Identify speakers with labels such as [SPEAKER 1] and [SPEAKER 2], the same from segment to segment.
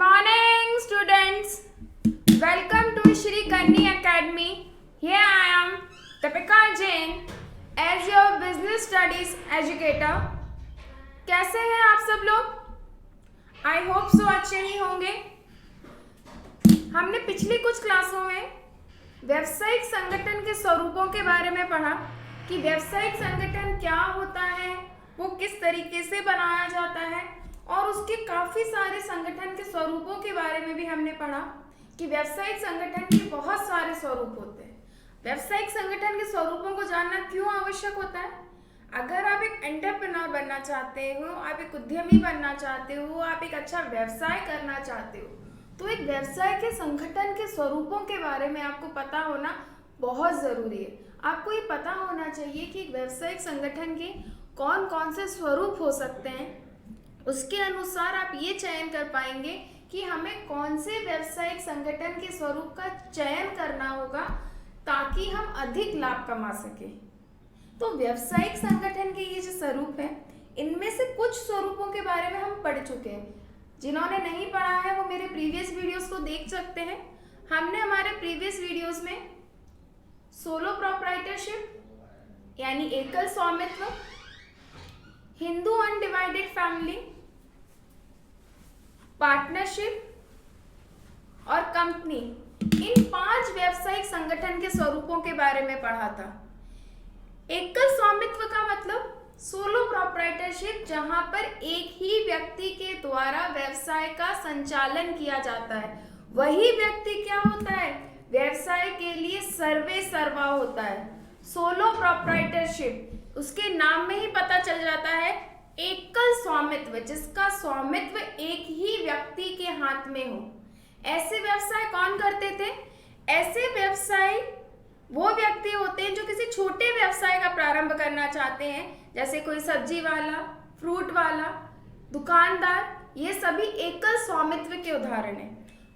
[SPEAKER 1] morning, students. Welcome to Shri Kanni Academy. Here I am, Deepika Jain, as your business studies educator. कैसे हैं आप सब लोग? I hope so अच्छे ही होंगे. हमने पिछली कुछ क्लासों में व्यावसायिक संगठन के स्वरूपों के बारे में पढ़ा कि व्यावसायिक संगठन क्या होता है, वो किस तरीके से बनाया जाता है, और उसके काफ़ी सारे संगठन के स्वरूपों के बारे में भी हमने पढ़ा कि व्यावसायिक संगठन के बहुत सारे स्वरूप होते हैं. व्यावसायिक संगठन के स्वरूपों को जानना क्यों आवश्यक होता है? अगर आप एक एंटरप्रेन्योर बनना चाहते हो, आप एक उद्यमी बनना चाहते हो, आप एक अच्छा व्यवसाय करना चाहते हो, तो एक व्यवसाय के संगठन के स्वरूपों के बारे में आपको पता होना बहुत ज़रूरी है. आपको ये पता होना चाहिए कि एक व्यावसायिक संगठन के कौन कौन से स्वरूप हो सकते हैं. उसके अनुसार आप ये चयन कर पाएंगे कि हमें कौन से व्यावसायिक संगठन के स्वरूप का चयन करना होगा ताकि हम अधिक लाभ कमा सकें. तो व्यावसायिक संगठन के ये जो स्वरूप है, इनमें से कुछ स्वरूपों के बारे में हम पढ़ चुके हैं. जिन्होंने नहीं पढ़ा है वो मेरे प्रीवियस वीडियोस को देख सकते हैं. हमने हमारे प्रीवियस वीडियोस में सोलो प्रोप्राइटरशिप यानी एकल स्वामित्व, हिंदू अनडिवाइडेड फैमिली, पार्टनरशिप और कंपनी, इन 5 व्यावसायिक संगठन के स्वरूपों के बारे में पढ़ा था. एकल स्वामित्व का मतलब सोलो प्रोप्राइटरशिप, जहां पर एक ही व्यक्ति के द्वारा व्यवसाय का संचालन किया जाता है. वही व्यक्ति क्या होता है? व्यवसाय के लिए सर्वे सर्वा होता है. सोलो प्रोप्राइटरशिप, उसके नाम में ही पता चल जाता है एकल स्वामित्व, जिसका स्वामित्व एक ही व्यक्ति के हाथ में हो. ऐसे व्यवसाय कौन करते थे? ऐसे व्यवसाय वो व्यक्ति होते हैं जो किसी छोटे व्यवसाय का प्रारंभ करना चाहते हैं, जैसे कोई सब्जी वाला, फ्रूट वाला, दुकानदार. ये सभी एकल स्वामित्व के उदाहरण हैं.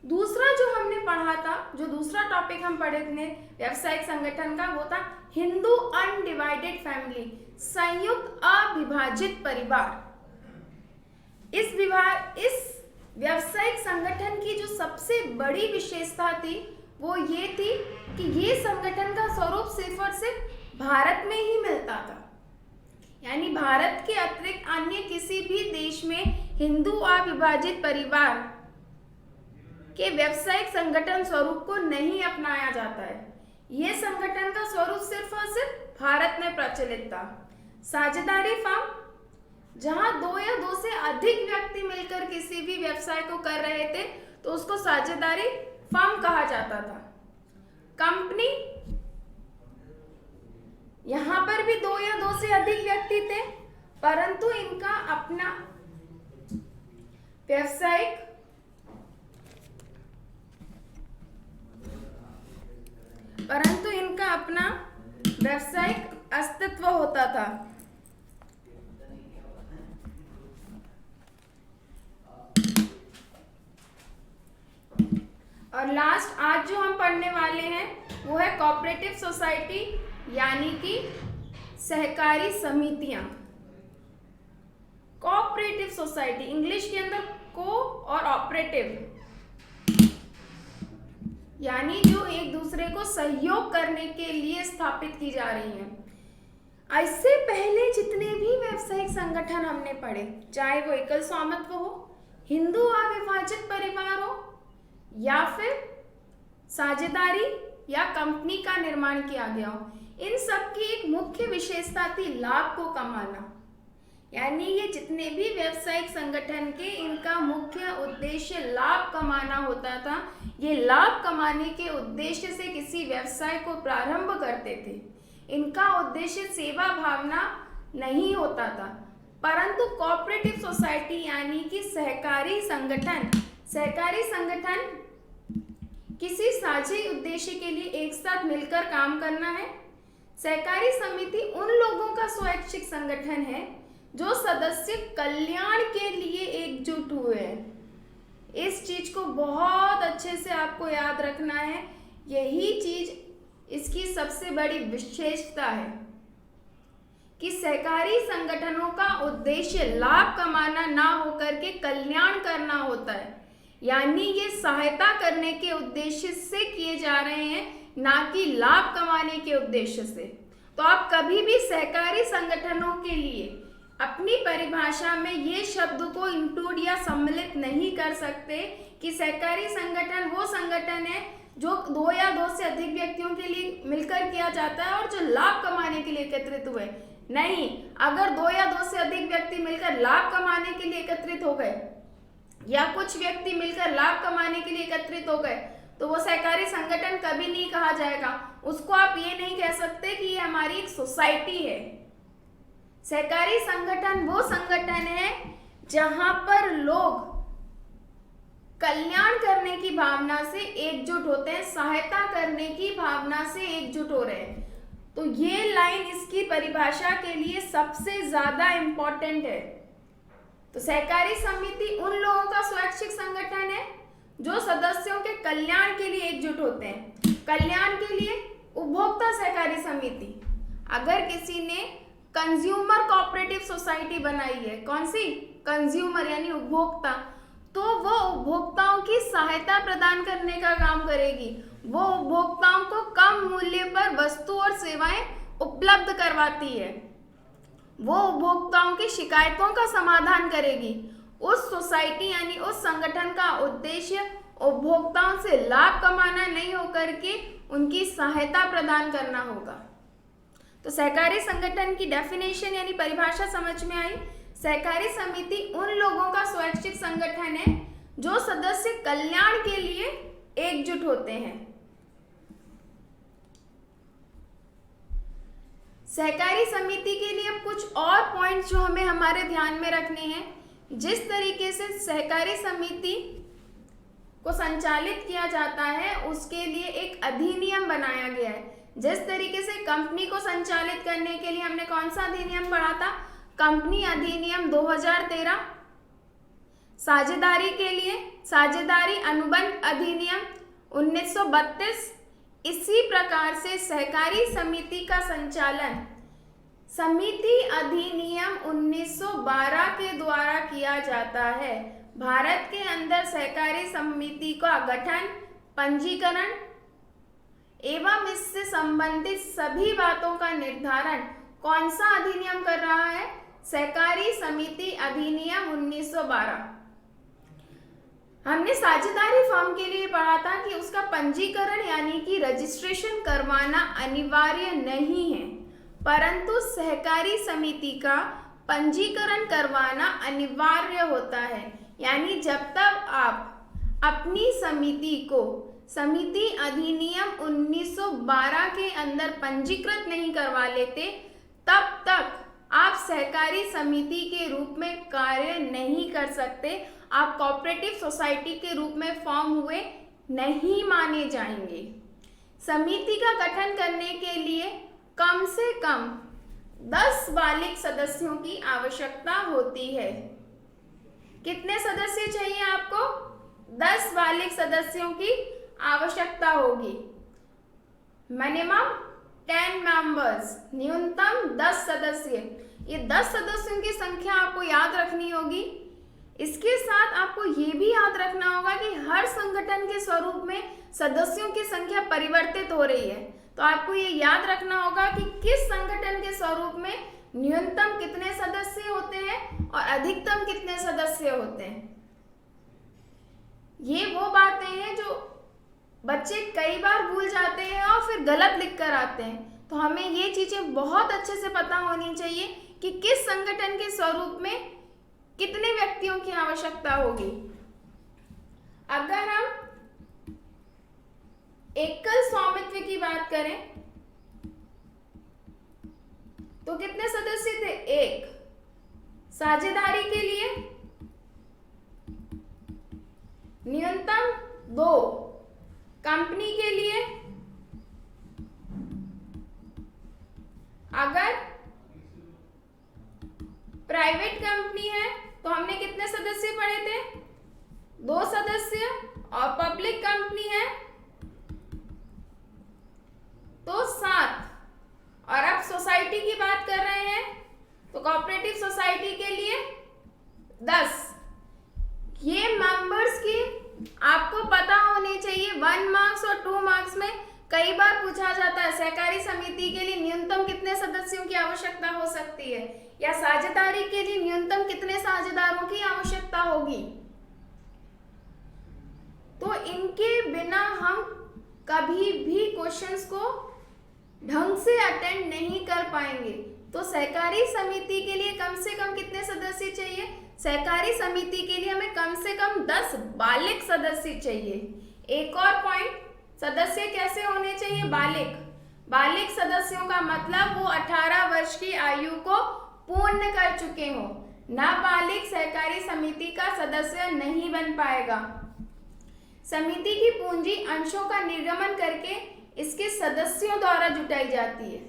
[SPEAKER 1] दूसरा जो हमने पढ़ा था, जो दूसरा टॉपिक हम पढ़े थे व्यावसायिक संगठन का, वो था हिंदू अनडिवाइडेड फैमिली, संयुक्त अविभाजित परिवार. इस व्यावसायिक संगठन की जो सबसे बड़ी विशेषता थी वो ये थी कि ये संगठन का स्वरूप सिर्फ और सिर्फ भारत में ही मिलता था. यानी भारत के अतिरिक्त अन्य किसी भी देश में हिंदू अविभाजित परिवार के व्यावसायिक संगठन स्वरूप को नहीं अपनाया जाता है. यह संगठन का स्वरूप सिर्फ और सिर्फ भारत में प्रचलित था. साझेदारी फर्म, जहां 2 या 2 से अधिक व्यक्ति मिलकर किसी भी व्यवसाय को कर रहे थे तो उसको साझेदारी फर्म कहा जाता था. कंपनी, यहां पर भी 2 या 2 से अधिक व्यक्ति थे, परंतु इनका अपना व्यावसायिक अस्तित्व होता था. और लास्ट आज जो हम पढ़ने वाले हैं वो है कोऑपरेटिव सोसाइटी, यानी कि सहकारी समितियां. कोऑपरेटिव सोसाइटी, इंग्लिश के अंदर को और ऑपरेटिव, यानी जो एक दूसरे को सहयोग करने के लिए स्थापित की जा रही हैं. इससे पहले जितने भी व्यावसायिक संगठन हमने पढ़े, चाहे वो एकल स्वामित्व हो, हिंदू अविभाजित परिवार हो, या फिर साझेदारी या कंपनी का निर्माण किया गया हो, इन सब की एक मुख्य विशेषता थी लाभ को कमाना. यानी ये जितने भी व्यावसायिक संगठन के, इनका मुख्य उद्देश्य लाभ कमाना होता था. ये लाभ कमाने के उद्देश्य से किसी व्यवसाय को प्रारंभ करते थे. इनका उद्देश्य सेवा भावना नहीं होता था, परंतु कोऑपरेटिव सोसाइटी यानी कि सहकारी संगठन किसी साझे उद्देश्य के लिए एक साथ मिलकर काम करना है. सहकारी समिति उन लोगों का स्वैच्छिक संगठन है जो सदस्य कल्याण के लिए एकजुट हुए हैं. इस चीज को बहुत अच्छे से आपको याद रखना है. यही चीज इसकी सबसे बड़ी विशेषता है कि सहकारी संगठनों का उद्देश्य लाभ कमाना ना होकर के कल्याण करना होता है. यानी ये सहायता करने के उद्देश्य से किए जा रहे हैं, ना कि लाभ कमाने के उद्देश्य से। तो आप कभी भी सहकारी संगठनों के लिए अपनी परिभाषा में ये शब्द को इंक्लूड या सम्मिलित नहीं कर सकते कि सहकारी संगठन वो संगठन है जो 2 या 2 से अधिक व्यक्तियों के लिए मिलकर किया जाता है और जो लाभ कमाने के लिए एकत्रित हुए। नहीं, अगर 2 या 2 से अधिक व्यक्ति मिलकर लाभ कमाने के लिए एकत्रित हो गए या कुछ व्यक्ति मिलकर लाभ कमाने के लिए एकत्रित हो गए तो वो सहकारी संगठन कभी नहीं कहा जाएगा। उसको आप ये नहीं कह सकते कि ये हमारी एक सोसाइटी है। सहकारी संगठन वो संगठन है जहां पर लोग कल्याण करने की भावना से एकजुट होते हैं, सहायता करने की भावना से एकजुट हो रहे हैं। तो ये लाइन इसकी परिभाषा के लिए सबसे ज्यादा इंपॉर्टेंट है। तो सहकारी समिति उन लोगों का स्वैच्छिक संगठन है जो सदस्यों के कल्याण के लिए एकजुट होते हैं। कल्याण के लिए उपभोक्ता सहकारी समिति, अगर किसी ने कंज्यूमर कोऑपरेटिव सोसाइटी बनाई है, कौन सी? कंज्यूमर यानी उपभोक्ता, तो वो उपभोक्ताओं की सहायता प्रदान करने का काम करेगी। वो उपभोक्ताओं को कम मूल्य पर वस्तु और सेवाएं उपलब्ध करवाती है। वो उपभोक्ताओं की शिकायतों का समाधान करेगी। उस सोसाइटी यानी उस संगठन का उद्देश्य उपभोक्ताओं से लाभ कमाना नहीं होकर के उनकी सहायता प्रदान करना होगा। तो सहकारी संगठन की डेफिनेशन यानी परिभाषा समझ में आई। सहकारी समिति उन लोगों का स्वैच्छिक संगठन है जो सदस्य कल्याण के लिए एकजुट होते हैं। सहकारी समिति के लिए कुछ और पॉइंट्स जो हमें हमारे ध्यान में रखने हैं। जिस तरीके से सहकारी समिति को संचालित किया जाता है उसके लिए एक अधिनियम बनाया गया है। जिस तरीके से कंपनी को संचालित करने के लिए हमने कौन सा अधिनियम पढ़ा था? कंपनी अधिनियम 2013। साझेदारी के लिए साझेदारी अनुबंध अधिनियम 1932। इसी प्रकार से सहकारी समिति का संचालन समिति अधिनियम 1912 के द्वारा किया जाता है। भारत के अंदर सहकारी समिति का गठन, पंजीकरण एवं इससे संबंधित सभी बातों का निर्धारण कौन सा अधिनियम कर रहा है? सहकारी समिति अधिनियम 1912। हमने साझेदारी फॉर्म के लिए पढ़ा था कि उसका पंजीकरण यानी कि रजिस्ट्रेशन करवाना अनिवार्य नहीं है, परंतु सहकारी समिति का पंजीकरण करवाना अनिवार्य होता है। यानी जब तक आप अपनी समिति को समिति अधिनियम 1912 के अंदर पंजीकृत नहीं करवा लेते तब तक आप सहकारी समिति के रूप में कार्य नहीं कर सकते। आप कोऑपरेटिव सोसाइटी के रूप में फॉर्म हुए नहीं माने जाएंगे। समिति का गठन करने के लिए कम से कम 10 बालिग सदस्यों की आवश्यकता होती है। कितने सदस्य चाहिए आपको? 10 बालिग सदस्यों की आवश्यकता होगी। मिनिमम 10 मेंबर्स, न्यूनतम 10 सदस्य। ये 10 सदस्यों की संख्या आपको याद रखनी होगी। इसके साथ आपको ये भी याद रखना होगा कि हर संगठन के स्वरूप में सदस्यों की संख्या परिवर्तित हो रही है। तो आपको ये याद रखना होगा कि किस संगठन के स्वरूप में न्यूनतम कितने सदस्य होते हैं और अधिकतम कितने सदस्य होते हैं। ये वो बातें हैं जो बच्चे कई बार भूल जाते हैं और फिर गलत लिख कर आते हैं। तो हमें ये चीजें बहुत अच्छे से पता होनी चाहिए कि किस संगठन के स्वरूप में कितने व्यक्तियों की आवश्यकता होगी। अगर हम एकल स्वामित्व की बात करें तो कितने सदस्य थे? 1। साझेदारी के लिए न्यूनतम 2। कंपनी के लिए अगर प्राइवेट कंपनी है तो हमने कितने सदस्य पढ़े थे? 2 सदस्य। और पब्लिक कंपनी है तो 7। और अब सोसाइटी की बात कर रहे हैं तो कोऑपरेटिव सोसाइटी के लिए 10। ये मेंबर्स की मार्क्स और 2 मार्क्स में कई बार पूछा जाता है सहकारी समिति के लिए न्यूनतम कितने सदस्यों की आवश्यकता हो सकती है, या साझेदारी के लिए न्यूनतम कितने साझेदारों की आवश्यकता होगी। तो इनके बिना हम कभी भी क्वेश्चंस को ढंग से अटेंड नहीं कर पाएंगे। तो सहकारी समिति के लिए कम से कम कितने सदस्य चाहिए? सहकारी समिति के लिए हमें कम से कम 10 बालिग सदस्य चाहिए। एक और पॉइंट, सदस्य कैसे होने चाहिए? बालिग। बालिग सदस्यों का मतलब वो 18 वर्ष की आयु को पूर्ण कर चुके हो। नाबालिग सहकारी समिति का सदस्य नहीं बन पाएगा। समिति की पूंजी अंशों का निर्गमन करके इसके सदस्यों द्वारा जुटाई जाती है,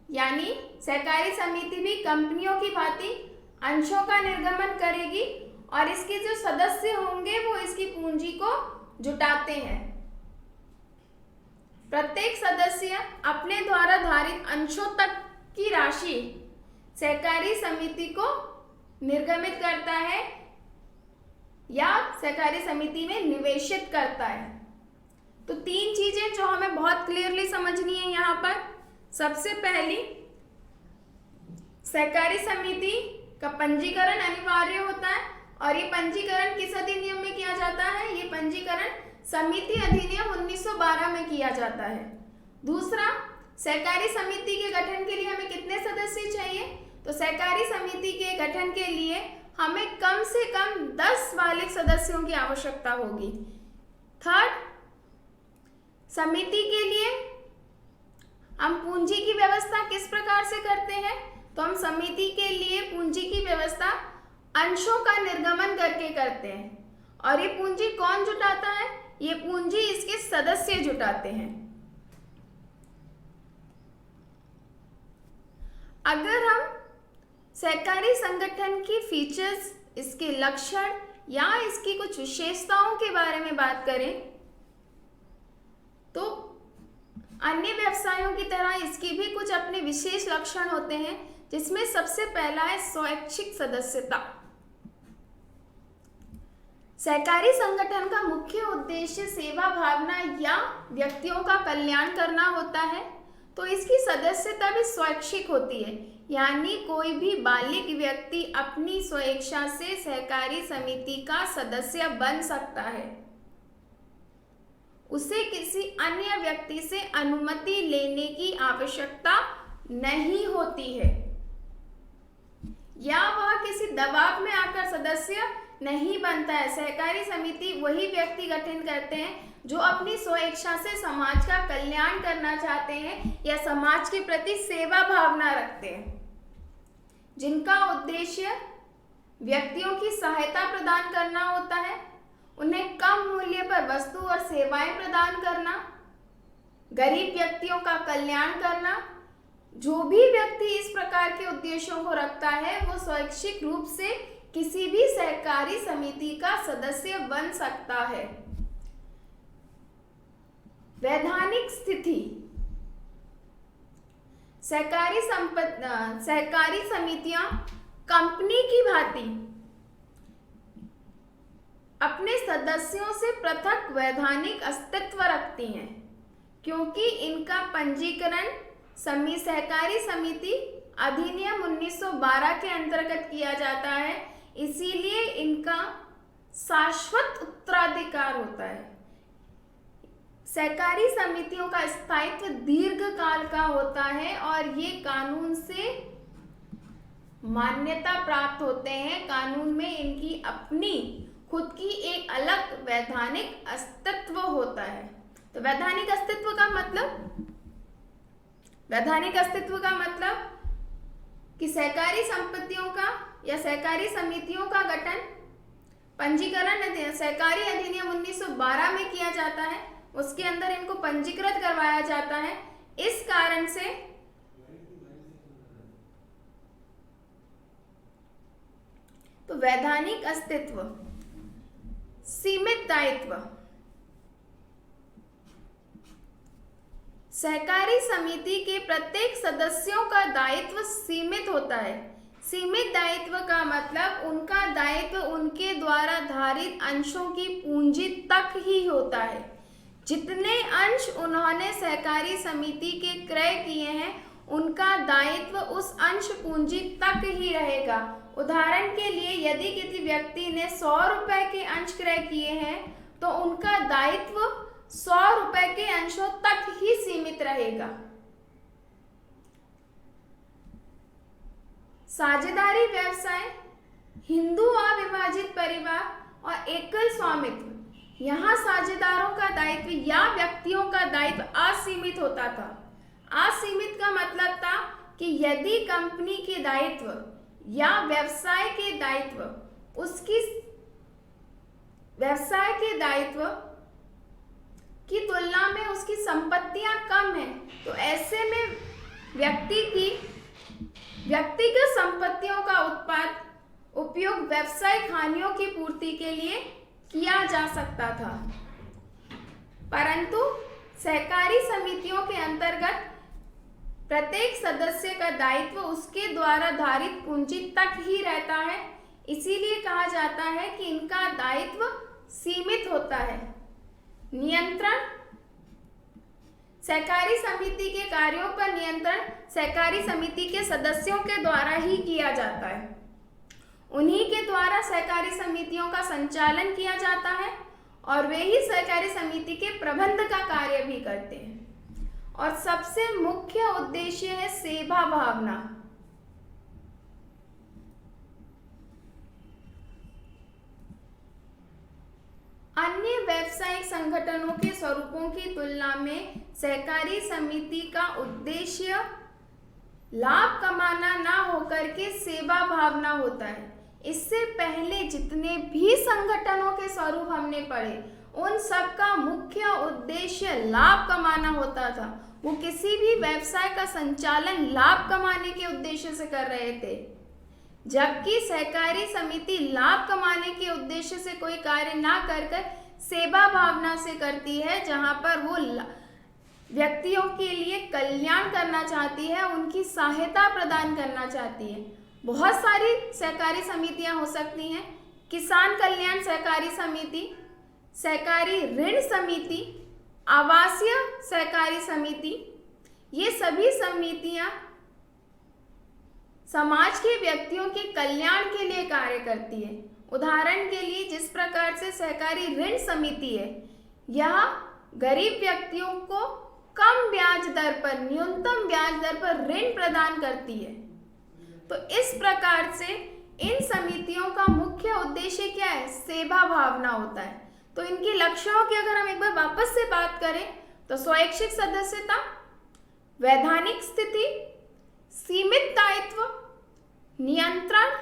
[SPEAKER 1] यानी सहकारी समिति भी कंपनियों की भांति अंशों का निर्गमन करेगी और इसके जो सदस्य होंगे वो इसकी पूंजी को जुटाते हैं। प्रत्येक सदस्य अपने द्वारा धारित अंशों तक की राशि सहकारी समिति को निर्गमित करता है या सहकारी समिति में निवेशित करता है। तो 3 चीजें जो हमें बहुत क्लियरली समझनी है यहाँ पर। सबसे पहली, सहकारी समिति का पंजीकरण अनिवार्य होता है और ये पंजीकरण किस अधिनियम में किया जाता है? ये पंजीकरण समिति अधिनियम 1912 में किया जाता है। दूसरा, सहकारी समिति के गठन के लिए हमें कितने सदस्य चाहिए? तो सहकारी समिति के गठन के लिए हमें कम से कम 10 बालिग सदस्यों की आवश्यकता होगी। थर्ड, समिति के लिए हम पूंजी की व्यवस्था किस प्रकार से करते हैं? तो हम समिति के लिए पूंजी की व्यवस्था अंशों का निर्गमन करके करते हैं। और ये पूंजी कौन जुटाता है? ये पूंजी इसके सदस्य जुटाते हैं। अगर हम सहकारी संगठन की फीचर्स, इसके लक्षण या इसकी कुछ विशेषताओं के बारे में बात करें तो अन्य व्यवसायों की तरह इसकी भी कुछ अपने विशेष लक्षण होते हैं, जिसमें सबसे पहला है स्वैच्छिक सदस्यता। सहकारी संगठन का मुख्य उद्देश्य सेवा भावना या व्यक्तियों का कल्याण करना होता है, तो इसकी सदस्यता भी स्वैच्छिक होती है, यानी कोई भी बालिग व्यक्ति अपनी स्वेच्छा से सहकारी समिति का सदस्य बन सकता है। उसे किसी अन्य व्यक्ति से अनुमति लेने की आवश्यकता नहीं होती है या वह किसी दबाव में आकर सदस्य नहीं बनता है। सहकारी समिति वही व्यक्ति गठन करते हैं जो अपनी स्वेच्छा से समाज का कल्याण करना चाहते हैं या समाज के प्रति सेवा भावना रखते हैं, जिनका उद्देश्य व्यक्तियों की सहायता प्रदान करना होता है, उन्हें कम मूल्य पर वस्तु और सेवाएं प्रदान करना, गरीब व्यक्तियों का कल्याण करना। जो भी व्यक्ति इस प्रकार के उद्देश्यों को रखता है वो स्वैच्छिक रूप से किसी भी सहकारी समिति का सदस्य बन सकता है। वैधानिक स्थिति, सहकारी समितियां कंपनी की भांति अपने सदस्यों से पृथक वैधानिक अस्तित्व रखती हैं, क्योंकि इनका पंजीकरण सहकारी समिति अधिनियम 1912 के अंतर्गत किया जाता है, इसीलिए इनका शाश्वत उत्तराधिकार होता है। सहकारी समितियों का स्थायित्व दीर्घ काल का होता है और ये कानून से मान्यता प्राप्त होते हैं। कानून में इनकी अपनी खुद की एक अलग वैधानिक अस्तित्व होता है। तो वैधानिक अस्तित्व का मतलब कि सहकारी संपत्तियों का या सहकारी समितियों का गठन पंजीकरण सहकारी अधिनियम 1912 में किया जाता है, उसके अंदर इनको पंजीकृत करवाया जाता है। इस कारण से तो वैधानिक अस्तित्व, सीमित दायित्व, सहकारी समिति के प्रत्येक सदस्यों का दायित्व सीमित होता है। सीमित दायित्व का मतलब उनका दायित्व उनके द्वारा धारित अंशों की पूंजी तक ही होता है। जितने अंश उन्होंने सहकारी समिति के क्रय किए हैं उनका दायित्व उस अंश पूंजी तक ही रहेगा। उदाहरण के लिए यदि किसी व्यक्ति ने 100 रुपए के अंश क्रय किए हैं तो उनका दायित्व 100 रुपए के अंशों तक ही सीमित रहेगा। साझेदारी व्यवसाय, हिंदू अविभाजित परिवार और एकल स्वामित्व, यहाँ साझेदारों का दायित्व या व्यक्तियों का दायित्व असीमित होता था। असीमित का मतलब था कि यदि कंपनी के दायित्व या व्यवसाय के दायित्व की तुलना में उसकी संपत्तियां कम हैं तो ऐसे में व्यक्तिगत संपत्तियों का उपयोग व्यावसायिक हानियों की पूर्ति के लिए किया जा सकता था। परंतु सहकारी समितियों के अंतर्गत प्रत्येक सदस्य का दायित्व उसके द्वारा धारित पूंजी तक ही रहता है, इसीलिए कहा जाता है कि इनका दायित्व सीमित होता है। नियंत्रण, सहकारी समिति के कार्यों पर नियंत्रण सहकारी समिति के सदस्यों के द्वारा ही किया जाता है। उन्हीं के द्वारा सहकारी समितियों का संचालन किया जाता है और वे ही सहकारी समिति के प्रबंध का कार्य भी करते हैं। और सबसे मुख्य उद्देश्य है सेवा भावना। अन्य व्यावसायिक संगठनों के स्वरूपों की तुलना में सहकारी समिति का उद्देश्य लाभ कमाना ना होकर के सेवा भावना होता है। इससे पहले जितने भी संगठनों के स्वरूप हमने पढ़े उन सब का मुख्य उद्देश्य लाभ कमाना होता था। वो किसी भी व्यवसाय का संचालन लाभ कमाने के उद्देश्य से कर रहे थे, जबकि सहकारी समिति लाभ कमाने के उद्देश्य से कोई कार्य ना कर सेवा भावना से करती है, जहां पर वो व्यक्तियों के लिए कल्याण करना चाहती है, उनकी सहायता प्रदान करना चाहती है। बहुत सारी सहकारी समितियां हो सकती हैं, किसान कल्याण सहकारी समिति, सहकारी ऋण समिति, आवासीय सहकारी समिति, ये सभी समितियां समाज के व्यक्तियों के कल्याण के लिए कार्य करती है। उदाहरण के लिए जिस प्रकार से सहकारी ऋण समिति है, यह गरीब व्यक्तियों को कम ब्याज दर पर, न्यूनतम ब्याज दर पर ऋण प्रदान करती है। तो इस प्रकार से इन समितियों का मुख्य उद्देश्य क्या है? सेवा भावना होता है। तो इनके लक्ष्यों की अगर हम एक बार वापस से बात करें तो स्वैच्छिक सदस्यता, वैधानिक स्थिति, सीमित दायित्व, नियंत्रण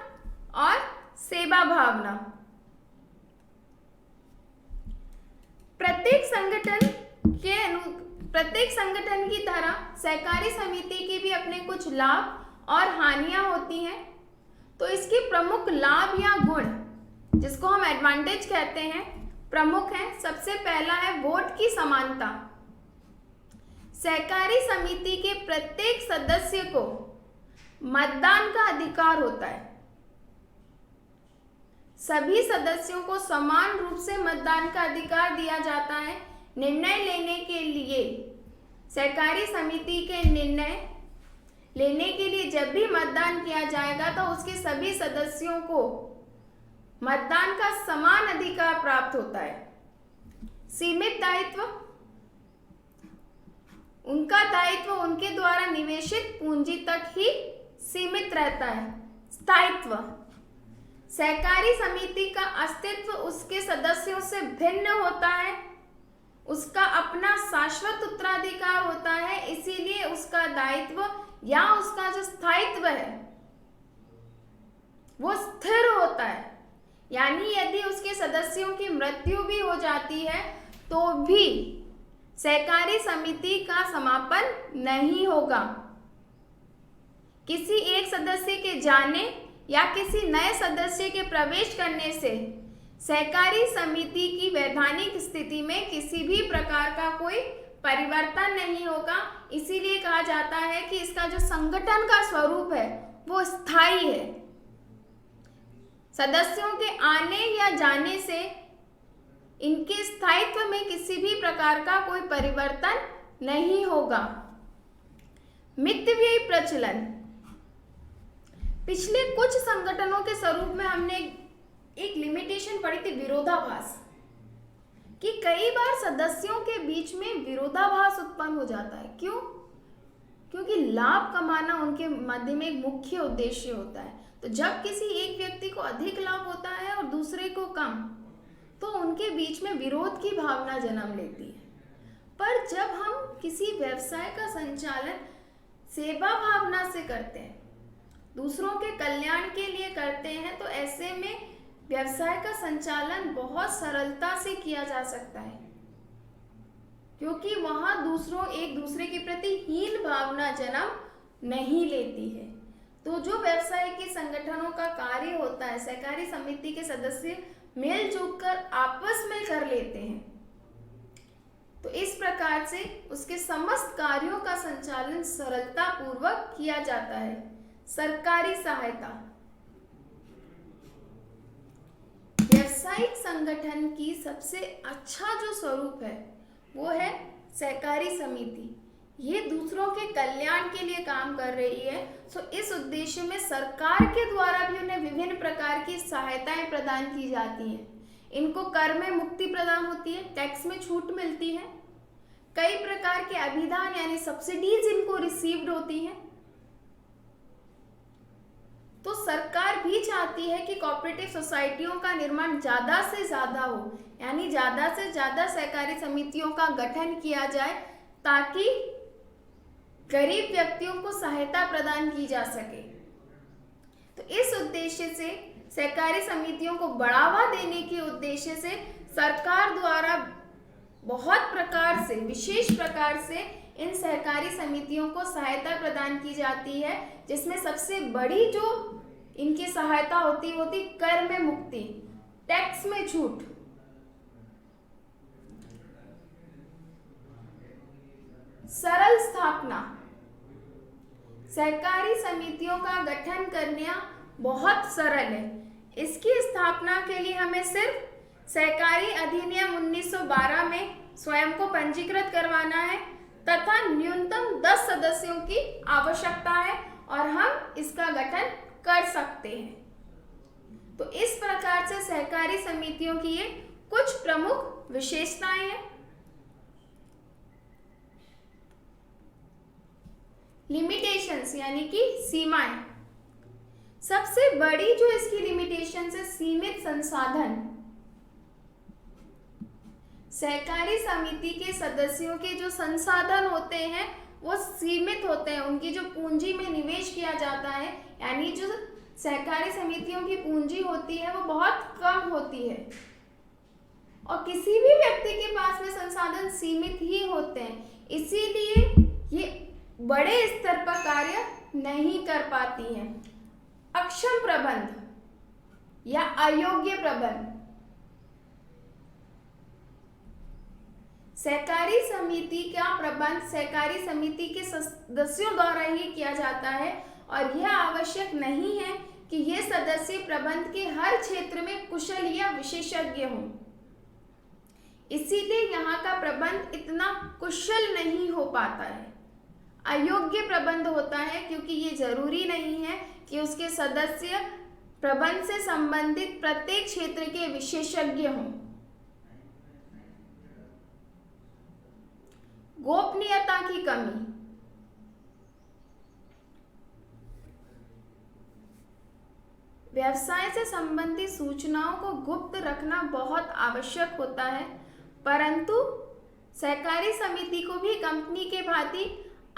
[SPEAKER 1] और सेवा भावना। प्रत्येक संगठन की तरह सहकारी समिति की भी अपने कुछ लाभ और हानियां होती हैं। तो इसके प्रमुख लाभ या गुण, जिसको हम एडवांटेज कहते हैं, प्रमुख हैं। सबसे पहला है वोट की समानता। सहकारी समिति के प्रत्येक सदस्य को मतदान का अधिकार होता है। सभी सदस्यों को समान रूप से मतदान का अधिकार दिया जाता है। निर्णय लेने के लिए सहकारी समिति के निर्णय लेने के लिए जब भी मतदान किया जाएगा तो उसके सभी सदस्यों को मतदान का समान अधिकार प्राप्त होता है। सीमित दायित्व, उनका दायित्व उनके द्वारा निवेशित पूंजी तक ही सीमित रहता है। स्थायित्व, सहकारी समिति का अस्तित्व उसके सदस्यों से भिन्न होता है, उसका अपना शाश्वत उत्तराधिकार होता है, इसीलिए उसका दायित्व या उसका जो स्थायित्व है वो स्थिर होता है। यानी यदि उसके सदस्यों की मृत्यु भी हो जाती है तो भी सहकारी समिति का समापन नहीं होगा। किसी एक सदस्य के जाने या किसी नए सदस्य के प्रवेश करने से सहकारी समिति की वैधानिक स्थिति में किसी भी प्रकार का कोई परिवर्तन नहीं होगा। इसीलिए कहा जाता है कि इसका जो संगठन का स्वरूप है वो स्थायी है। सदस्यों के आने या जाने से इनके स्थायित्व में किसी भी प्रकार का कोई परिवर्तन नहीं होगा। मितव्ययी प्रचलन। पिछले कुछ संगठनों के स्वरूप में हमने एक लिमिटेशन पढ़ी थी, विरोधाभास, कि कई बार सदस्यों के बीच में विरोधाभास उत्पन्न हो जाता है। क्यों? क्योंकि लाभ कमाना उनके मध्य में एक मुख्य उद्देश्य होता है। तो जब किसी एक व्यक्ति को अधिक लाभ होता है और दूसरे को कम, तो उनके बीच में विरोध की भावना जन्म लेती है। पर जब हम किसी व्यवसाय का संचालन सेवा भावना से करते हैं, दूसरों के कल्याण के लिए करते हैं, तो ऐसे में व्यवसाय का संचालन बहुत सरलता से किया जा सकता है, क्योंकि वहां एक दूसरे के प्रति हीन भावना जन्म नहीं लेती है। तो जो व्यवसाय के संगठनों का कार्य होता है, सहकारी समिति के सदस्य मिलजुल कर आपस में कर लेते हैं, तो इस प्रकार से उसके समस्त कार्यों का संचालन सरलता पूर्वक किया जाता है। सरकारी सहायता। व्यावसायिक संगठन की सबसे अच्छा जो स्वरूप है वो है सहकारी समिति। ये दूसरों के कल्याण के लिए काम कर रही है। सो इस उद्देश्य में सरकार के द्वारा भी उन्हें विभिन्न प्रकार की सहायताएं प्रदान की जाती हैं। इनको कर में मुक्ति प्रदान होती है, टैक्स में छूट मिलती है, कई प्रकार के अभिदान यानी सब्सिडीज इनको रिसीव्ड होती हैं। तो सरकार भी चाहती है कि कोऑपरेटिव सोसाइटियों का निर्माण ज्यादा से ज्यादा हो, यानी ज्यादा से ज्यादा सहकारी समितियों का गठन किया जाए, ताकि गरीब व्यक्तियों को सहायता प्रदान की जा सके। तो इस उद्देश्य से सहकारी समितियों को बढ़ावा देने के उद्देश्य से सरकार द्वारा बहुत प्रकार से, विशेष प्रकार से इन सहकारी समितियों को सहायता प्रदान की जाती है, जिसमें सबसे बड़ी जो इनकी सहायता होती कर में मुक्ति, टैक्स में छूट। सरल स्थापना। सहकारी समितियों का गठन करना बहुत सरल है। इसकी स्थापना के लिए हमें सिर्फ सहकारी अधिनियम 1912 में स्वयं को पंजीकृत करवाना है तथा न्यूनतम 10 सदस्यों की आवश्यकता है और हम इसका गठन कर सकते हैं। तो इस प्रकार से सहकारी समितियों की ये कुछ प्रमुख विशेषताएं हैं। लिमिटेशंस यानी कि सीमाएं। सबसे बड़ी जो इसकी लिमिटेशंस है, सीमित संसाधन। सहकारी समिति के सदस्यों के जो संसाधन होते हैं वो सीमित होते हैं। उनकी जो पूंजी में निवेश किया जाता है, यानी जो सहकारी समितियों की पूंजी होती है वो बहुत कम होती है और किसी भी व्यक्ति के पास में संसाधन सीमित ही होते हैं। इसीलिए ये बड़े स्तर पर कार्य नहीं कर पाती हैं। अक्षम प्रबंध या अयोग्य प्रबंध। सहकारी समिति का प्रबंध सहकारी समिति के सदस्यों द्वारा ही किया जाता है और यह आवश्यक नहीं है कि ये सदस्य प्रबंध के हर क्षेत्र में कुशल या विशेषज्ञ हों। इसीलिए यहाँ का प्रबंध इतना कुशल नहीं हो पाता है। अयोग्य प्रबंध होता है क्योंकि ये जरूरी नहीं है कि उसके सदस्य प्रबंध से संबंधित प्रत्येक क्षेत्र के विशेषज्ञ हों। गोपनीयता की कमी। व्यवसाय से संबंधित सूचनाओं को गुप्त रखना बहुत आवश्यक होता है, परंतु सहकारी समिति को भी कंपनी के भांति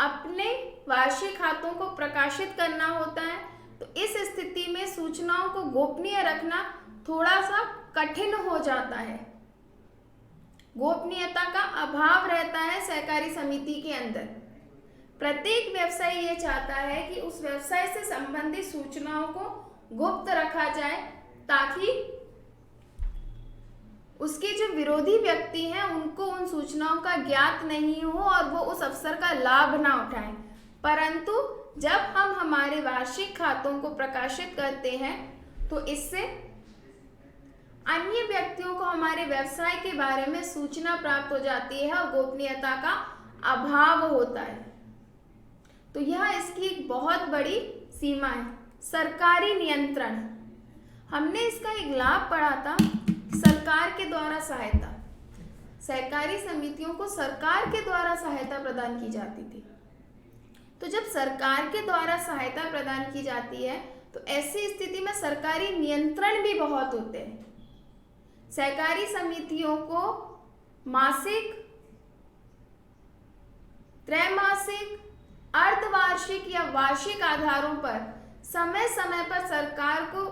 [SPEAKER 1] अपने वार्षिक खातों को प्रकाशित करना होता है। तो इस स्थिति में सूचनाओं को गोपनीय रखना थोड़ा सा कठिन हो जाता है। गोपनीयता का अभाव रहता है सहकारी समिति के अंदर। प्रत्येक व्यवसाय ये चाहता है कि उस व्यवसाय से संबंधित सूचनाओं को गुप्त रखा जाए, ताकि उसके जो विरोधी व्यक्ति हैं उनको उन सूचनाओं का ज्ञात नहीं हो और वो उस अवसर का लाभ ना उठाएं। परंतु जब हम हमारे वार्षिक खातों को प्रकाशित करते हैं तो इससे अन्य व्यक्तियों को हमारे व्यवसाय के बारे में सूचना प्राप्त हो जाती है और गोपनीयता का अभाव होता है। तो यह इसकी एक बहुत बड़ी सीमा है। सरकारी नियंत्रण, हमने इसका एक लाभ पढ़ा था, सरकार के द्वारा सहायता। सहकारी समितियों को सरकार के द्वारा सहायता प्रदान की जाती थी। तो जब सरकार के द्वारा सहायता प्रदान की जाती है तो ऐसी स्थिति में सरकारी नियंत्रण भी बहुत होते हैं। सहकारी समितियों को मासिक, त्रैमासिक, अर्धवार्षिक या वार्षिक आधारों पर समय समय पर सरकार को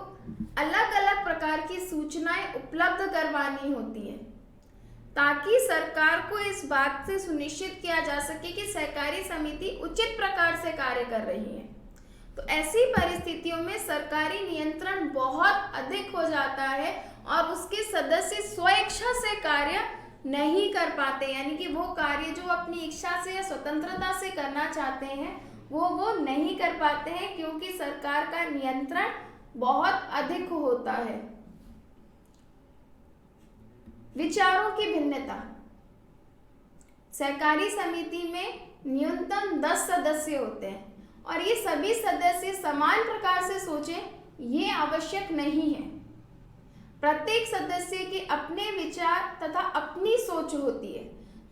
[SPEAKER 1] अलग अलग प्रकार की सूचनाएं उपलब्ध करवानी होती है, ताकि सरकार को इस बात से सुनिश्चित किया जा सके कि सहकारी समिति उचित प्रकार से कार्य कर रही है। तो ऐसी परिस्थितियों में सरकारी नियंत्रण बहुत अधिक हो जाता है और उसके सदस्य स्वेच्छा से कार्य नहीं कर पाते, यानी कि वो कार्य जो अपनी इच्छा से या स्वतंत्रता से करना चाहते हैं वो नहीं कर पाते हैं, क्योंकि सरकार का नियंत्रण बहुत अधिक होता है। विचारों की भिन्नता, सहकारी समिति में न्यूनतम 10 सदस्य होते हैं और ये सभी सदस्य समान प्रकार से सोचें ये आवश्यक नहीं है। प्रत्येक सदस्य के अपने विचार तथा अपनी सोच होती है।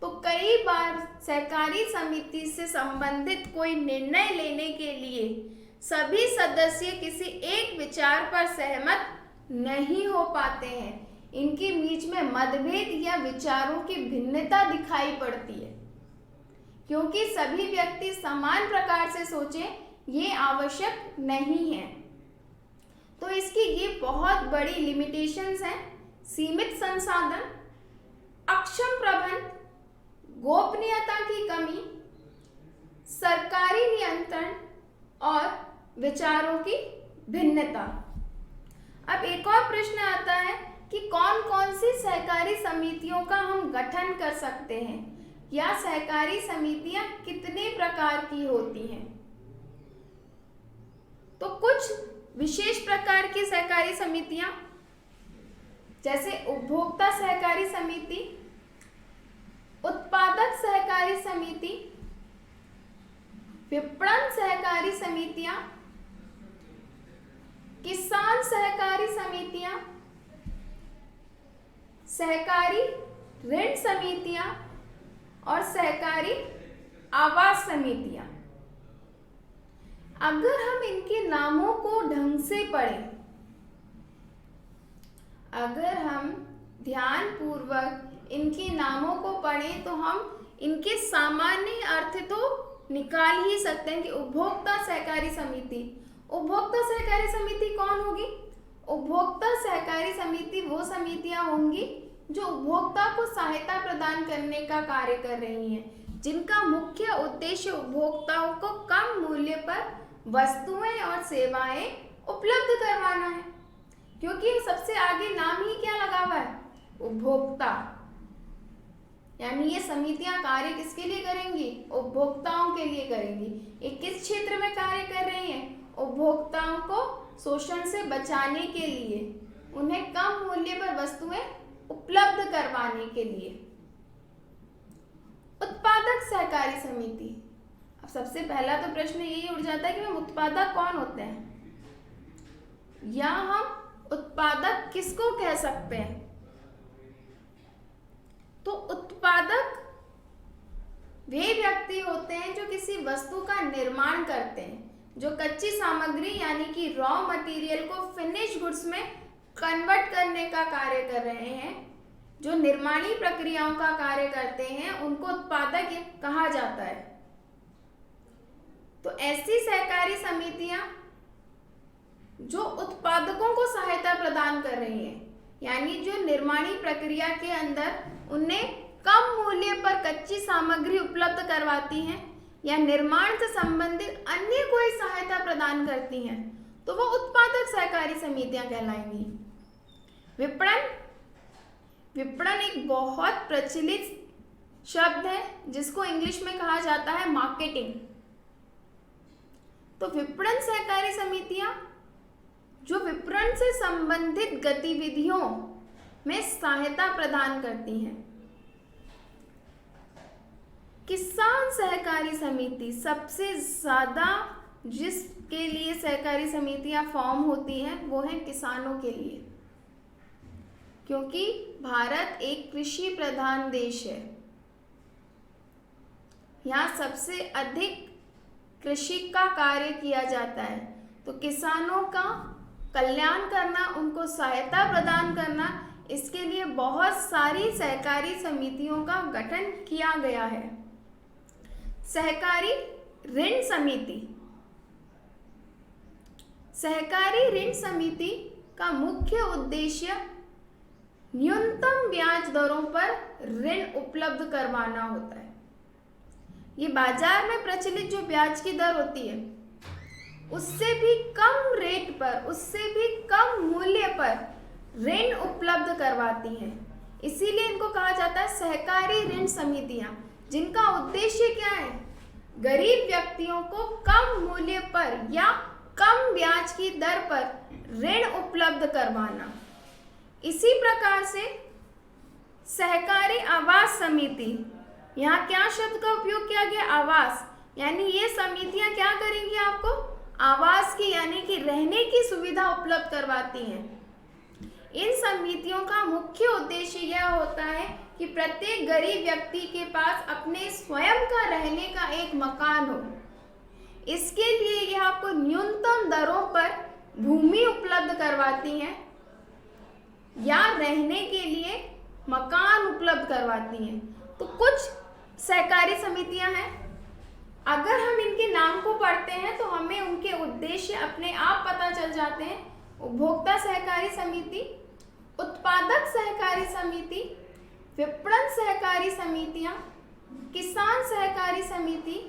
[SPEAKER 1] तो कई बार सहकारी समिति से संबंधित कोई निर्णय लेने के लिए सभी सदस्य किसी एक विचार पर सहमत नहीं हो पाते हैं। इनके बीच में मतभेद या विचारों की भिन्नता दिखाई पड़ती है, क्योंकि सभी व्यक्ति समान प्रकार से सोचें ये आवश्यक नहीं है। तो इसकी ये बहुत बड़ी लिमिटेशंस हैं। सीमित संसाधन, अक्षम प्रबंध, गोपनीयता की कमी, सरकारी नियंत्रण और विचारों की भिन्नता। अब एक और प्रश्न आता है कि कौन कौन सी सहकारी समितियों का हम गठन कर सकते हैं या सहकारी समितियां कितने प्रकार की होती हैं। तो कुछ विशेष प्रकार की सहकारी समितियां, जैसे उपभोक्ता सहकारी समिति, उत्पादक सहकारी समिति, विपणन सहकारी समितियां, किसान सहकारी समितियां, सहकारी ऋण समितियां और सहकारी आवास समितियां। अगर हम इनके नामों को ढंग से पढ़ें, अगर हम ध्यानपूर्वक इनके नामों को पढ़ें तो हम इनके सामान्य अर्थ तो निकाल ही सकते हैं कि उपभोक्ता सहकारी समिति, उपभोक्ता सहकारी समिति कौन होगी? उपभोक्ता सहकारी समिति वो समितियां होंगी जो उपभोक्ता को सहायता प्रदान करने का कार्य कर रही हैं, जिनका मुख्य उद्देश्य उपभोक्ताओं को कम मूल्य पर वस्तुएं और सेवाएं उपलब्ध करवाना है। क्योंकि सबसे आगे नाम ही क्या लगा हुआ है? उपभोक्ता। यानी ये समितियां कार्य किसके लिए करेंगी? उपभोक्ताओं के लिए करेंगी। ये किस क्षेत्र में कार्य कर रही हैं? उपभोक्ताओं को शोषण से बचाने के लिए, उन्हें कम मूल्य पर वस्तुएं उपलब्ध करवाने के लिए। उत्पादक सहकारी समिति। अब सबसे पहला तो प्रश्न यही उठ जाता है कि हम उत्पादक कौन होते हैं, या हम उत्पादक किसको कह सकते हैं? तो उत्पादक वे व्यक्ति होते हैं जो किसी वस्तु का निर्माण करते हैं, जो कच्ची सामग्री यानी कि रॉ मटेरियल को फिनिश गुड्स में कन्वर्ट करने का कार्य कर रहे हैं, जो निर्माणी प्रक्रियाओं का कार्य करते हैं, उनको उत्पादक कहा जाता है। तो ऐसी सहकारी समितियां जो उत्पादकों को सहायता प्रदान कर रही हैं, यानी जो निर्माणी प्रक्रिया के अंदर उन्हें कम मूल्य पर कच्ची सामग्री उपलब्ध करवाती हैं या निर्माण से संबंधित अन्य कोई सहायता प्रदान करती हैं, तो वो उत्पादक सहकारी समितियां कहलाएंगी। विपणन। विपणन एक बहुत प्रचलित शब्द है जिसको इंग्लिश में कहा जाता है मार्केटिंग। तो विपणन सहकारी समितियां जो विपणन से संबंधित गतिविधियों में सहायता प्रदान करती हैं। किसान सहकारी समिति सबसे ज़्यादा जिसके लिए सहकारी समितियां फॉर्म होती हैं वो है किसानों के लिए, क्योंकि भारत एक कृषि प्रधान देश है। यहाँ सबसे अधिक कृषि का कार्य किया जाता है, तो किसानों का कल्याण करना, उनको सहायता प्रदान करना, इसके लिए बहुत सारी सहकारी समितियों का गठन किया गया है। सहकारी ऋण समिति, सहकारी ऋण समिति का मुख्य उद्देश्य न्यूनतम ब्याज दरों पर ऋण उपलब्ध करवाना होता है। ये बाजार में प्रचलित जो ब्याज की दर होती है उससे भी कम रेट पर, उससे भी कम मूल्य पर ऋण उपलब्ध करवाती हैं। इसीलिए इनको कहा जाता है सहकारी ऋण समितियां, जिनका उद्देश्य क्या है? गरीब व्यक्तियों को कम मूल्य पर या कम ब्याज की दर पर ऋण उपलब्ध करवाना। इसी प्रकार से सहकारी आवास समिति, यहाँ क्या शब्द का उपयोग किया गया? आवास, यानी ये समितियां क्या करेंगी? आपको आवास की यानी कि रहने की सुविधा उपलब्ध करवाती हैं। इन समितियों का मुख्य उद्देश्य यह होता है कि प्रत्येक गरीब व्यक्ति के पास अपने स्वयं का रहने का एक मकान हो। इसके लिए यह आपको न्यूनतम दरों पर भूमि उपलब्ध करवाती हैं या रहने के लिए मकान उपलब्ध करवाती हैं। तो कुछ सहकारी समितियां हैं, अगर हम इनके नाम को पढ़ते हैं तो हमें उनके उद्देश्य अपने आप पता चल जाते हैं। उपभोक्ता सहकारी समिति, उत्पादक सहकारी समिति, विपणन सहकारी समितियां, किसान सहकारी समिति,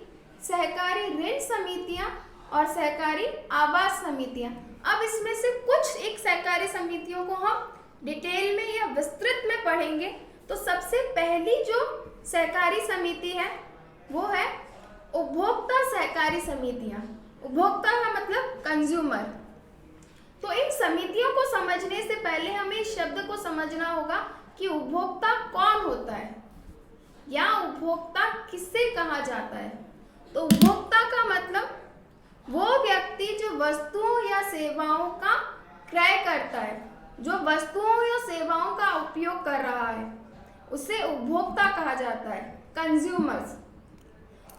[SPEAKER 1] सहकारी ऋण समितियां और सहकारी आवास समितियां। अब इसमें से कुछ एक सहकारी समितियों को हम डिटेल में या विस्तृत में पढ़ेंगे। तो सबसे पहली जो सहकारी समिति है वो है उपभोक्ता सहकारी समितियां। उपभोक्ता का मतलब कंज्यूमर। तो इन समितियों को समझने से पहले हमें इस शब्द को समझना होगा कि उपभोक्ता कौन होता है या उपभोक्ता किससे कहा जाता है। तो उपभोक्ता का मतलब वो व्यक्ति जो वस्तुओं या सेवाओं का क्रय करता है, जो वस्तुओं या सेवाओं का उपयोग कर रहा है, उसे उपभोक्ता कहा जाता है, कंज्यूमर्स।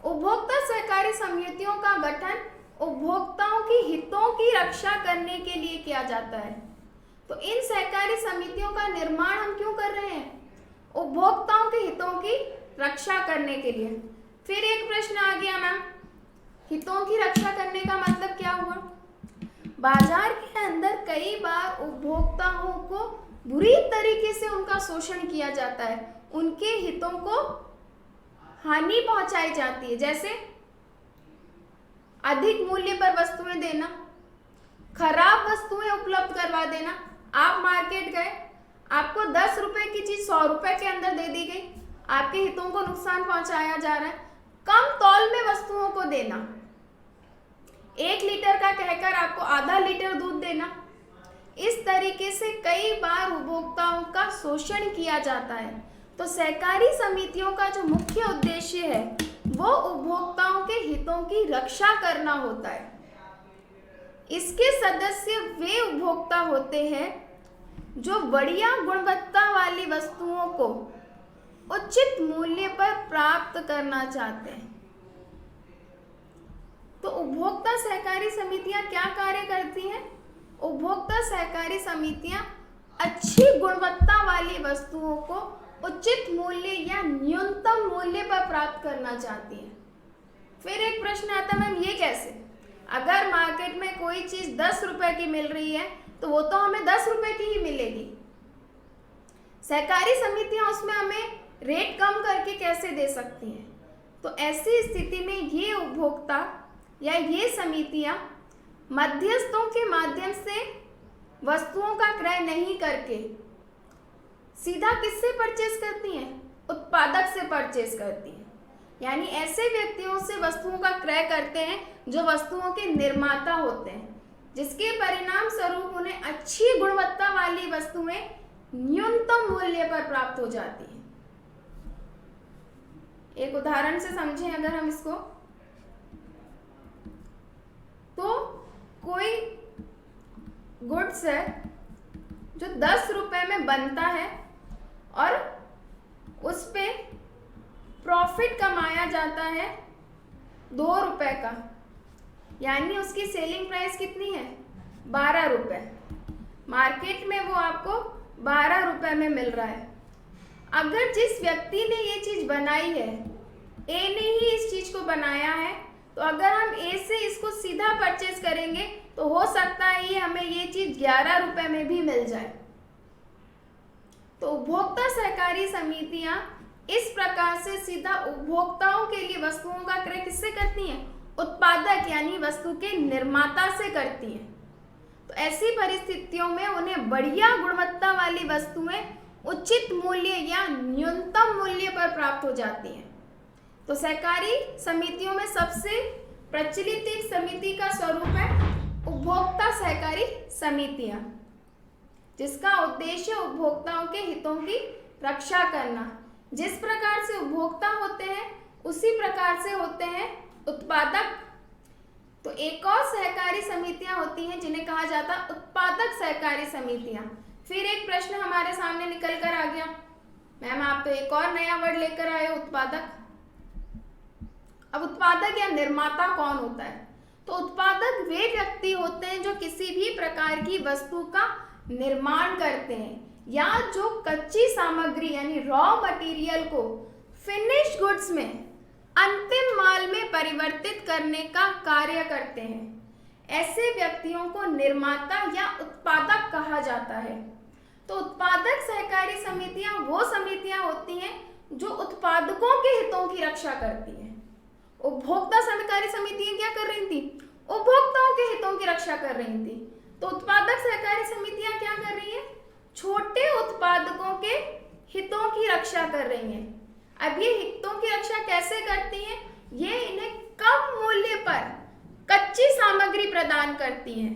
[SPEAKER 1] उपभोक्ता सहकारी समितियों का गठन उपभोक्ताओं की हितों की रक्षा करने के लिए किया जाता है। तो इन सहकारी समितियों का निर्माण हम क्यों कर रहे हैं? उपभोक्ताओं के हितों की रक्षा करने के लिए। फिर एक प्रश्न आ गया मैम, हितों की रक्षा करने का मतलब क्या हुआ? बाजार के अंदर कई बार उपभोक्ताओं को बुरी तरीके से उनका शोषण किया जाता है, उनके हितों को हानि पहुंचाई जाती है। जैसे अधिक मूल्य पर वस्तुएं देना, खराब वस्तुएं उपलब्ध करवा देना। आप मार्केट गए, आपको 10 रुपए की चीज 100 रुपए के अंदर दे दी गई, आपके हितों को नुकसान पहुंचाया जा रहा है। कम तौल में वस्तुओं को देना, 1 लीटर का कहकर आपको आधा लीटर दूध देना। इस तरीके से कई बार उपभोक्ताओं का शोषण किया जाता है। तो सहकारी समितियों का जो मुख्य उद्देश्य है वो उपभोक्ताओं के हितों की रक्षा करना होता है। इसके सदस्य वे उपभोक्ता होते हैं जो बढ़िया गुणवत्ता वाली वस्तुओं को उचित मूल्य पर प्राप्त करना चाहते हैं। तो उपभोक्ता सहकारी समितियां क्या कार्य करती हैं? उपभोक्ता सहकारी समितियां अच्छी गुणवत्ता वाली वस्तुओं को उचित मूल्य या न्यूनतम मूल्य पर प्राप्त करना चाहती हैं। फिर एक प्रश्न आता है मैम, ये कैसे? अगर मार्केट में कोई चीज 10 रुपए की मिल रही है तो वो तो हमें 10 रुपए की ही मिलेगी। सहकारी समितियां उसमें हमें रेट कम करके कैसे दे सकती हैं? तो ऐसी स्थिति में ये उपभोक्ता या ये समितियां मध्यस्थों के माध्यम से वस्तुओं का क्रय नहीं करके सीधा किससे परचेज करती हैं? उत्पादक से परचेज करती हैं। यानी ऐसे व्यक्तियों से वस्तुओं का क्रय करते हैं जो वस्तुओं के निर्माता होते हैं, जिसके परिणाम स्वरूप उन्हें अच्छी गुणवत्ता वाली वस्तुएं न्यूनतम मूल्य पर प्राप्त हो जाती है। एक उदाहरण से समझें अगर हम इसको, तो कोई गुड्स है जो 10 रुपए में बनता है और उस पे प्रॉफिट कमाया जाता है 2 रुपए का, यानी उसकी सेलिंग प्राइस कितनी है 12 रुपए। मार्केट में वो आपको 12 रुपए में मिल रहा है। अगर जिस व्यक्ति ने ये चीज़ बनाई है, ए ने ही इस चीज़ को बनाया है, तो अगर हम ए से इसको सीधा परचेज करेंगे तो हो सकता है ये हमें ये चीज़ 11 रुपए में भी मिल जाए। तो उपभोक्ता सहकारी समितियां इस प्रकार से सीधा उपभोक्ताओं के लिए वस्तुओं का क्रय किससे करती हैं? उत्पादक यानी वस्तु के निर्माता से करती हैं। तो ऐसी परिस्थितियों में उन्हें बढ़िया गुणवत्ता वाली वस्तुएं उचित मूल्य या न्यूनतम मूल्य पर प्राप्त हो जाती हैं। तो सहकारी समितियों में सबसे प्रचलित एक समिति का स्वरूप है उपभोक्ता सहकारी समितियां, जिसका उद्देश्य उपभोक्ताओं के हितों की रक्षा करना। जिस प्रकार से उपभोक्ता होते हैं उसी प्रकार से होते हैं उत्पादक। तो एक और सहकारी समितियां होती हैं जिन्हें कहा जाता है उत्पादक सहकारी समितियां। फिर एक प्रश्न हमारे सामने निकल कर आ गया, मैम आप तो एक और नया वर्ड लेकर आए हो, उत्पादक। अब उत्पादक या निर्माता कौन होता है? तो उत्पादक वे व्यक्ति होते हैं जो किसी भी प्रकार की वस्तु का निर्माण करते हैं या जो कच्ची सामग्री यानी रॉ मटेरियल को फिनिश्ड गुड्स में, अंतिम माल में परिवर्तित करने का कार्य करते हैं। ऐसे व्यक्तियों को निर्माता या उत्पादक कहा जाता है। तो उत्पादक सहकारी समितियां वो समितियां होती हैं जो उत्पादकों के हितों की रक्षा करती हैं। उपभोक्ता सहकारी समितियां क्या कर रही थी? उपभोक्ताओं के हितों की रक्षा कर रही थी। तो उत्पादक सहकारी समितियां क्या कर रही हैं? छोटे उत्पादकों के हितों की रक्षा कर रही हैं। अब ये हितों की रक्षा कैसे करती हैं? ये इन्हें कम मूल्य पर कच्ची सामग्री प्रदान करती हैं,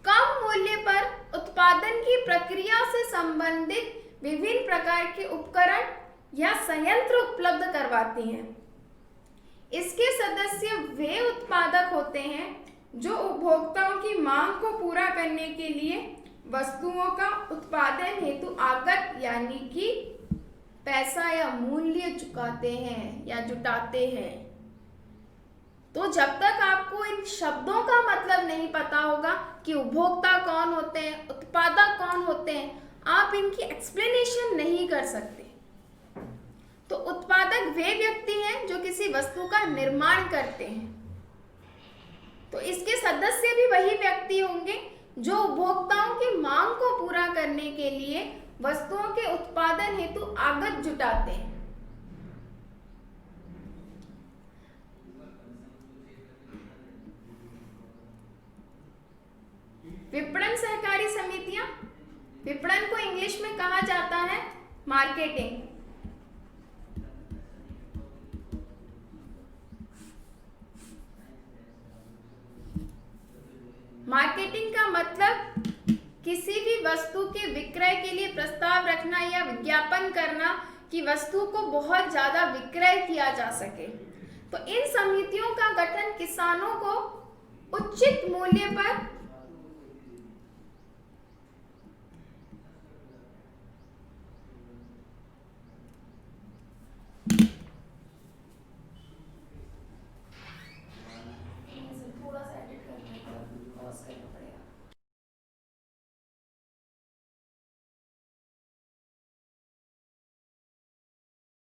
[SPEAKER 1] कम मूल्य पर उत्पादन की प्रक्रिया से संबंधित विभिन्न प्रकार के उपकरण या संयंत्र उपलब्ध करवाती हैं। इसके सदस्य वे उत्पादक होते हैं जो उपभोक्ताओं की मांग को पूरा करने के लिए वस्तुओं का उत्पादन हेतु आगत यानी कि पैसा या मूल्य चुकाते हैं या जुटाते हैं। तो जब तक आपको इन शब्दों का मतलब नहीं पता होगा कि उपभोक्ता कौन होते हैं, उत्पादक कौन होते हैं, आप इनकी एक्सप्लेनेशन नहीं कर सकते। तो उत्पादक वे व्यक्ति हैं जो किसी वस्तु का निर्माण करते हैं। तो इसके सदस्य भी वही व्यक्ति होंगे जो उपभोक्ताओं की मांग को पूरा करने के लिए वस्तुओं के उत्पादन हेतु आगत जुटाते हैं। विपणन सहकारी समितियां, विपणन को इंग्लिश में कहा जाता है मार्केटिंग। मार्केटिंग का मतलब किसी भी वस्तु के विक्रय के लिए प्रस्ताव रखना या विज्ञापन करना कि वस्तु को बहुत ज्यादा विक्रय किया जा सके। तो इन समितियों का गठन किसानों को उचित मूल्य पर